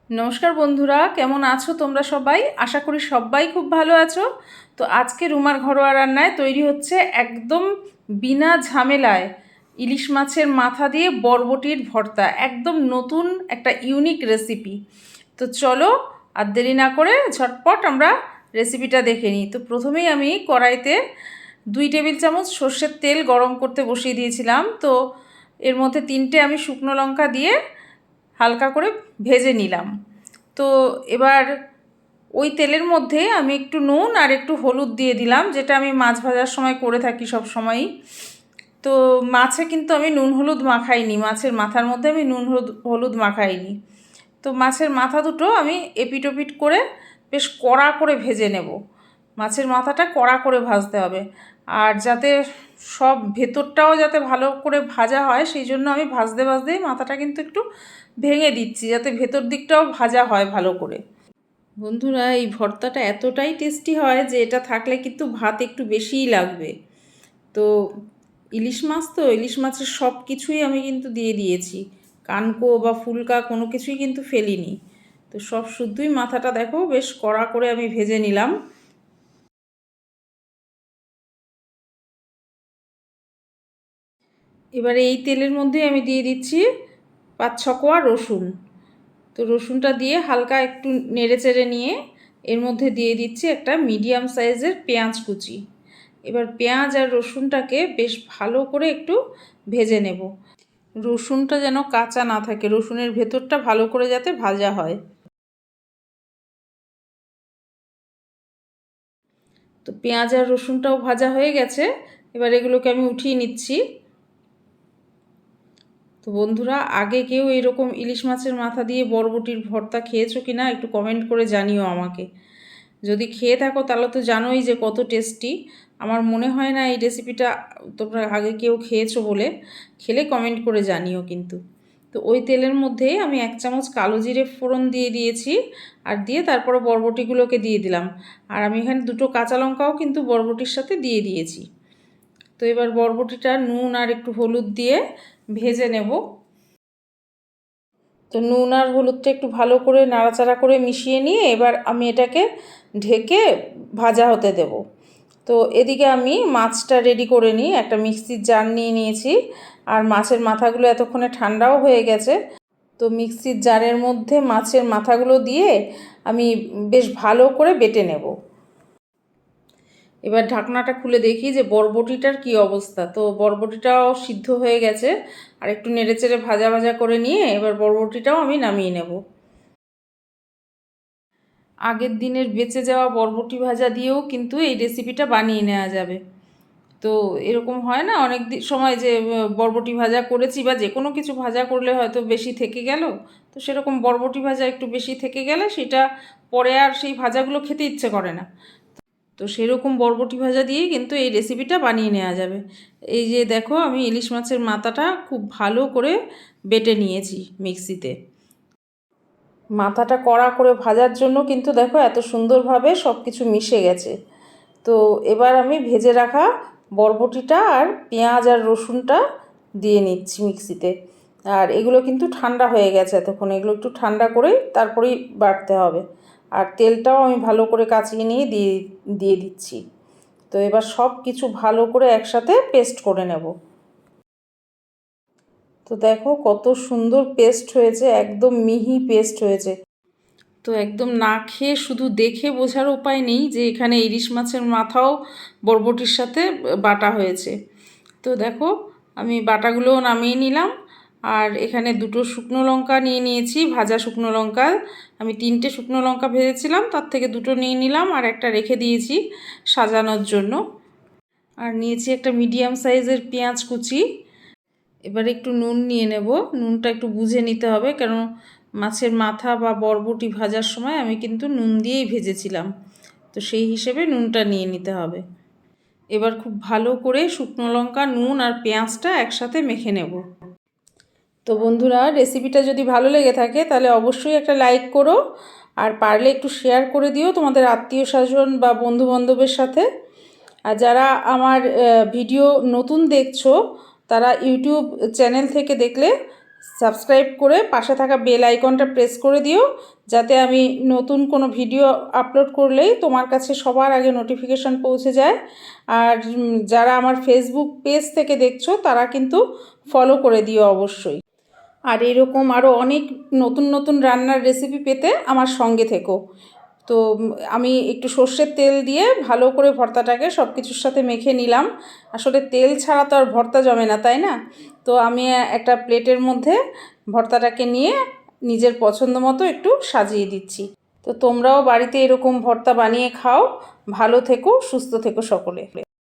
নমস্কার বন্ধুরা, কেমন আছো তোমরা সবাই? আশা করি সবাই খুব ভালো আছো। তো আজকে রুমার ঘরোয়া রান্নায় তৈরি হচ্ছে একদম বিনা ঝামেলায় ইলিশ মাছের মাথা দিয়ে বরবটির ভর্তা। একদম নতুন একটা ইউনিক রেসিপি। তো চলো আর দেরি না করে ঝটপট আমরা রেসিপিটা দেখে নিই। তো প্রথমেই আমি কড়াইতে 2 টেবিল চামচ সর্ষের তেল গরম করতে বসিয়ে দিয়েছিলাম। তো এর মধ্যে 3টে আমি শুকনো লঙ্কা দিয়ে হালকা করে ভেজে নিলাম। তো এবার ওই তেলের মধ্যে আমি একটু নুন আর একটু হলুদ দিয়ে দিলাম, যেটা আমি মাছ ভাজার সময় করে থাকি সব সময়ই। তো মাছে কিন্তু আমি নুন হলুদ মাখাইনি, মাছের মাথার মধ্যে আমি নুন হলুদ মাখাইনি। তো মাছের মাথা দুটো আমি এপিট ওপিট করে বেশ কড়া করে ভেজে নেব। মাছের মাথাটা কড়া করে ভাজতে হবে, আর যাতে সব ভেতরটাও যাতে ভালো করে ভাজা হয় সেই জন্য আমি ভাজতে ভাজতেই মাথাটা কিন্তু একটু ভেঙে দিচ্ছি, যাতে ভেতর দিকটাও ভাজা হয় ভালো করে। বন্ধুরা, এই ভর্তাটা এতটাই টেস্টি হয় যে এটা থাকলে কিন্তু ভাত একটু বেশিই লাগবে। তো ইলিশ মাছ, তো ইলিশ মাছের সব কিছুই আমি কিন্তু দিয়ে দিয়েছি, কানকো বা ফুলকা কোনো কিছুই কিন্তু ফেলিনি। তো সব শুদ্ধই মাথাটা দেখো বেশ কড়া করে আমি ভেজে নিলাম। এবারে এই তেলের মধ্যে আমি দিয়ে দিচ্ছি 5-6 কোয়া রসুন। তো রসুনটা দিয়ে হালকা একটু নেড়ে চেড়ে নিয়ে এর মধ্যে দিয়ে দিচ্ছি একটা মিডিয়াম সাইজের পেঁয়াজ কুচি। এবার পেঁয়াজ আর রসুনটাকে বেশ ভালো করে একটু ভেজে নেব। রসুনটা যেন কাঁচা না থাকে, রসুনের ভেতরটা ভালো করে যাতে ভাজা হয়। তো পেঁয়াজ আর রসুনটাও ভাজা হয়ে গেছে, এবার এগুলোকে আমি উঠিয়ে নিচ্ছি। তো বন্ধুরা, আগে কেউ এরকম ইলিশ মাছের মাথা দিয়ে বরবটির ভর্তা খেয়েছো কি না একটু কমেন্ট করে জানিও আমাকে। যদি খেয়ে থাকো তাহলে তো জানোই যে কত টেস্টি। আমার মনে হয় না এই রেসিপিটা তোমরা আগে কেউ খেয়েছো বলে। খেলে কমেন্ট করে জানিও কিন্তু। তো ওই তেলের মধ্যেই আমি 1 চামচ কালো জিরে ফোড়ন দিয়ে দিয়েছি, আর দিয়ে তারপরে বরবটিগুলোকে দিয়ে দিলাম। আর আমি এখানে 2 কাঁচা লঙ্কাও কিন্তু বরবটির সাথে দিয়ে দিয়েছি। তো এবার বরবটিটা নুন আর একটু হলুদ দিয়ে ভেজে নেব। তো নুন আর হলুদটা একটু ভালো করে নাড়াচাড়া করে মিশিয়ে নিয়ে এবার আমি এটাকে ঢেকে ভাজা হতে দেব। তো এদিকে আমি মাছটা রেডি করে নিই, একটা মিক্সির জার নিয়ে নিয়েছি। আর মাছের মাথাগুলো এতক্ষণে ঠান্ডাও হয়ে গেছে। তো মিক্সির জারের মধ্যে মাছের মাথাগুলো দিয়ে আমি বেশ ভালো করে বেটে নেব। এবার ঢাকনাটা খুলে দেখি যে বরবটিটার কি অবস্থা। তো বরবটিটাও সিদ্ধ হয়ে গেছে, আর একটু নেড়েচেড়ে ভাজা ভাজা করে নিয়ে এবার বরবটিটাও আমি নামিয়ে নেব। আগের দিনের বেঁচে যাওয়া বরবটি ভাজা দিয়েও কিন্তু এই রেসিপিটা বানিয়ে নেওয়া যাবে। তো এরকম হয় না অনেক সময় যে বরবটি ভাজা করেছি বা যে কোনো কিছু ভাজা করলে হয়তো বেশি থেকে গেল। তো সেরকম বরবটি ভাজা একটু বেশি থেকে গেলে সেটা পরে আর সেই ভাজাগুলো খেতে ইচ্ছে করে না। তো সেরকম বরবটি ভাজা দিয়েই কিন্তু এই রেসিপিটা বানিয়ে নেওয়া যাবে। এই যে দেখো, আমি ইলিশ মাছের মাথাটা খুব ভালো করে বেটে নিয়েছি মিক্সিতে। মাথাটা কড়া করে ভাজার জন্য কিন্তু দেখো এত সুন্দরভাবে সব কিছু মিশে গেছে। তো এবার আমি ভেজে রাখা বরবটিটা আর পেঁয়াজ আর রসুনটা দিয়ে নিচ্ছি মিক্সিতে। আর এগুলো কিন্তু ঠান্ডা হয়ে গেছে এতক্ষণ, এগুলো একটু ঠান্ডা করেই তারপরেই বাটতে হবে। আর তেলটাও আমি ভালো করে কাচিয়ে নিয়ে দিয়ে দিচ্ছি। তো এবার সব কিছু ভালো করে একসাথে পেস্ট করে নেব। তো দেখো কত সুন্দর পেস্ট হয়েছে, একদম মিহি পেস্ট হয়েছে। তো একদম না খেয়ে শুধু দেখে বোঝার উপায় নেই যে এখানে ইলিশ মাছের মাথাও বরবটির সাথে বাটা হয়েছে। তো দেখো, আমি বাটাগুলোও নামিয়ে নিলাম। আর এখানে 2 শুকনো লঙ্কা নিয়ে নিয়েছি, ভাজা শুকনো লঙ্কা। আমি 3টে শুকনো লঙ্কা ভেজেছিলাম, তার থেকে 2টো নিয়ে নিলাম আর একটা রেখে দিয়েছি সাজানোর জন্য। আর নিয়েছি একটা মিডিয়াম সাইজের পেঁয়াজ কুচি। এবার একটু নুন নিয়ে নেব, নুনটা একটু বুঝে নিতে হবে, কারণ মাছের মাথা বা বরবটি ভাজার সময় আমি কিন্তু নুন দিয়েই ভেজেছিলাম। তো সেই হিসেবে নুনটা নিয়ে নিতে হবে। এবার খুব ভালো করে শুকনো লঙ্কা, নুন আর পেঁয়াজটা একসাথে মেখে নেব। তো বন্ধুরা, রেসিপিটা যদি ভালো লেগে থাকে তাহলে অবশ্যই একটা লাইক করো, আর পারলে একটু শেয়ার করে দিও তোমাদের আত্মীয় স্বজন বা বন্ধুবান্ধবের সাথে। আর যারা আমার ভিডিও নতুন দেখছো তারা ইউটিউব চ্যানেল থেকে দেখলে সাবস্ক্রাইব করে পাশে থাকা বেল আইকনটা প্রেস করে দিও, যাতে আমি নতুন কোনো ভিডিও আপলোড করলেই তোমার কাছে সবার আগে নোটিফিকেশান পৌঁছে যায়। আর যারা আমার ফেসবুক পেজ থেকে দেখছো তারা কিন্তু ফলো করে দিও অবশ্যই। আর এরকম আরও অনেক নতুন নতুন রান্নার রেসিপি পেতে আমার সঙ্গে থেকো। তো আমি একটু সর্ষের তেল দিয়ে ভালো করে ভর্তাটাকে সব কিছুর সাথে মেখে নিলাম। আসলে তেল ছাড়া তো আর ভর্তা জমে না, তাই না? তো আমি একটা প্লেটের মধ্যে ভর্তাটাকে নিয়ে নিজের পছন্দ মতো একটু সাজিয়ে দিচ্ছি। তো তোমরাও বাড়িতে এরকম ভর্তা বানিয়ে খাও। ভালো থেকো, সুস্থ থেকো সকলে।